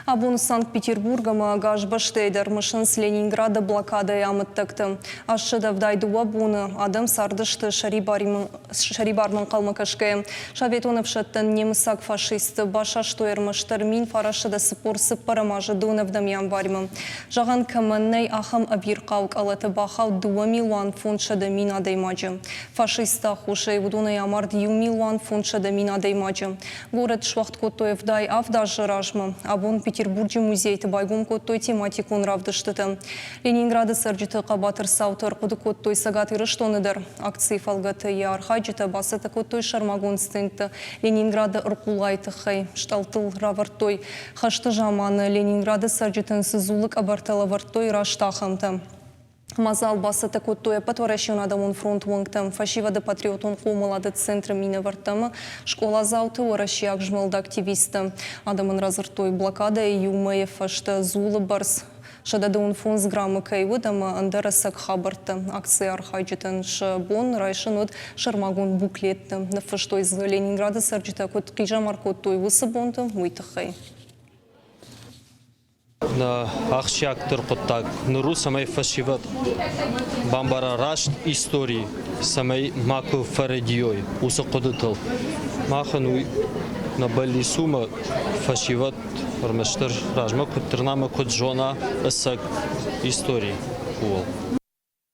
Абун Санкт-Петербургама Гашбаштейдер с Ленинграда блокада ямыттықты. Ашшыда вдайдуа буны адам сардышты шарибармын қалмакашке. Шаветонов шаттын немысак фашисты баша штойырмыштыр мин фарашыда сыпорсы парамажы донавдам январмы. Жаған кімінней ахам абирқаук алаты бахау 2 миллион фунт шады мин адаймаджы. Фашиста хушей вудуна ямар 2 миллион фунт шады мин адаймаджы. Город швахт котоев дай авда жыражмы. Абун Петербурге музейті байгун коттой тематикун равдыштыты. Ленинграды сырджыты қабатыр саутыр құды коттой сагатыры штоныдыр. Акции фалгаты ярхайджыты басыты коттой шармагун стынты. Ленинграды ұрқулайты хай. Шталтыл равартой. Хашты жаманы Ленинграды сырджытын сызулык абарталы вартой раштахымты. Мазал басыты коттой патваращен адамун фронт выңтым. Фашивады патриотун қомылады центры мины вартымы. Школа зауты оращияк жмылды активисты. Адамын разыртой блокада и юмаев фашты зулы барс. Шададун фунз граммы кайвыдамы андерасак хабарты. Акция архайджытын шбон райшынуд шармагун буклетті. Нафаштой из Ленинграда сарджыта кот қижамар коттой высы бонты муйтықай. На ахшиактор коттак нуру самай фашиват бамбара рашт истории самай маку фарадиой уса кодытыл махану на балисума фашиват армаштыр ражма куттырнама куджона асак истории кул